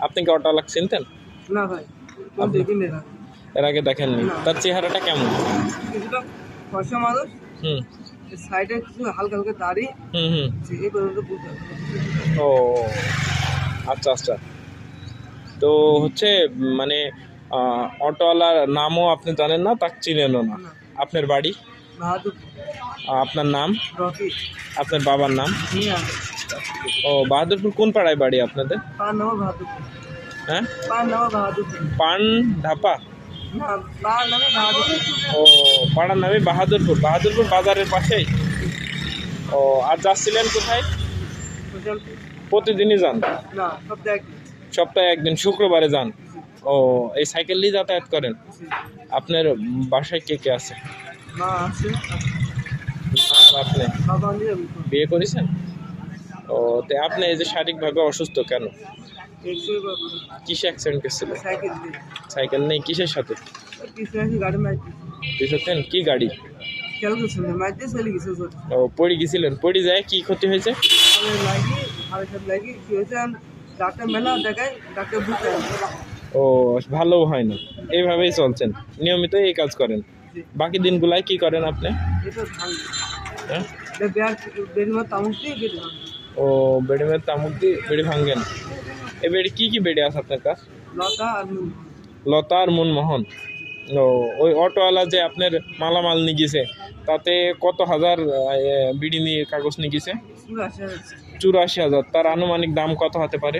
আপনি কি অটোওয়ালা চিনতেন? না ভাই, এর আগে দেখেননি? তার চেহারাটা কেমন? কিছুটা ফর্সা মানুষ, হুম সাইডে কিছু হালকা হালকা দাড়ি, হুম হুম এই পর্যন্ত বুঝতে হবে। ও আচ্ছা আচ্ছা। তো হচ্ছে মানে অটোওয়ালার নামও আপনি জানেন না, তাকে চিনেনও না। আপনার বাড়ি? বাহাদুর আপনার নাম? রফি আপনার বাবার নাম? মিয়া, ও বাহাদুরপুর কোন পাড়ায় বাড়ি আপনাদের? পান নামা বাহাদুরপুর। হ্যাঁ, পান নামা বাহাদুরপুর পান ঢাপা। না, পান নামে বাহাদুরপুর। ও পাড়ার নামে বাহাদুরপুর, বাহাদুরপুর বাজারের পাশেই। ও আর যাচ্ছিলেন কোথায়? প্রতিদিনই যান? না, সপ্তাহে একদিন। সপ্তাহে একদিন, শুক্রবারে যান? ও এই সাইকেল নিয়ে যাতায়াত করেন? আপনার বাসায় কে কে আছে? মা আছে, আর আপনি বাবা নিয়ে বিয়ে করেছেন? ও তো আপনি এই যে শারীরিকভাবে অসুস্থ কেন? কিসে অ্যাক্সিডেন্ট করছিল? সাইকেল দিয়ে সাইকেল নেই, কিসের সাথে? পিছনে গাড়ি মারতে পিছতেন? কি গাড়ি? খেয়াল করছেন না, মারতে চলে গেছে। ও পড়ে গেছিলেন? পড়ে যায় কি ক্ষতি হয়েছে? লাগি হাড়ের সাথে লাগি কি হয়েছে, ডাক্তার মেলা দেখায়, ডাক্তার বুঝতে ও ভালোও হয় না, এইভাবেই চলছেন, নিয়মিত এই কাজ করেন। বাকি দিনগুলাই কি করেন আপনি? এটা ভাঙি হ্যাঁ, বেড়িমার তামুক দিয়ে বেড়ি ভাঙি। ও বেড়িমের তামুক দিয়ে বেড়ি ভাঙ্গেন? এই বেড়ি কি কি বেড়ি আছে আপনার কাছে? লতা আর নুন। লতা আর মনমোহন। ও ওই অটোওয়ালা যে আপনার মালামাল নিয়ে গেছে, তাতে কত হাজার বিড়ি নিয়ে কাগজ নিয়ে গেছে? 84,000। তার আনুমানিক দাম কত হতে পারে?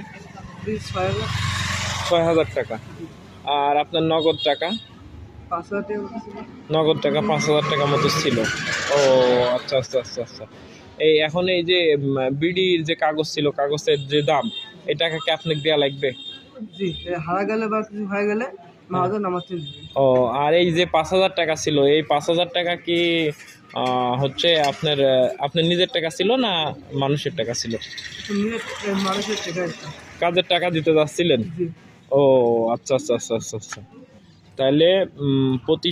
6,000 টাকা। আর আপনার নগদ টাকা? 5,000 টাকা। নগদ টাকা 5,000 টাকা মতো ছিল। ও আচ্ছা আচ্ছা আচ্ছা আচ্ছা। এই এখন এই যে বিডির যে কাগজ ছিল, কাগজের যে দাম, এই টাকা কি আপনাকে দেওয়া লাগবে? জি, হারা গেলে বা কিছু হয়ে গেলে মহাজন আমার থেকে দিবে। ও আর এই যে 5,000 টাকা ছিল, এই 5,000 টাকা কি হচ্ছে আপনার নিজের টাকা ছিল না মানুষের টাকা ছিল? মানুষের টাকা। কাজের টাকা দিতে যাচ্ছিলেন? জি। ও আচ্ছা আচ্ছা আচ্ছা আচ্ছা আচ্ছা। তাহলে প্রতি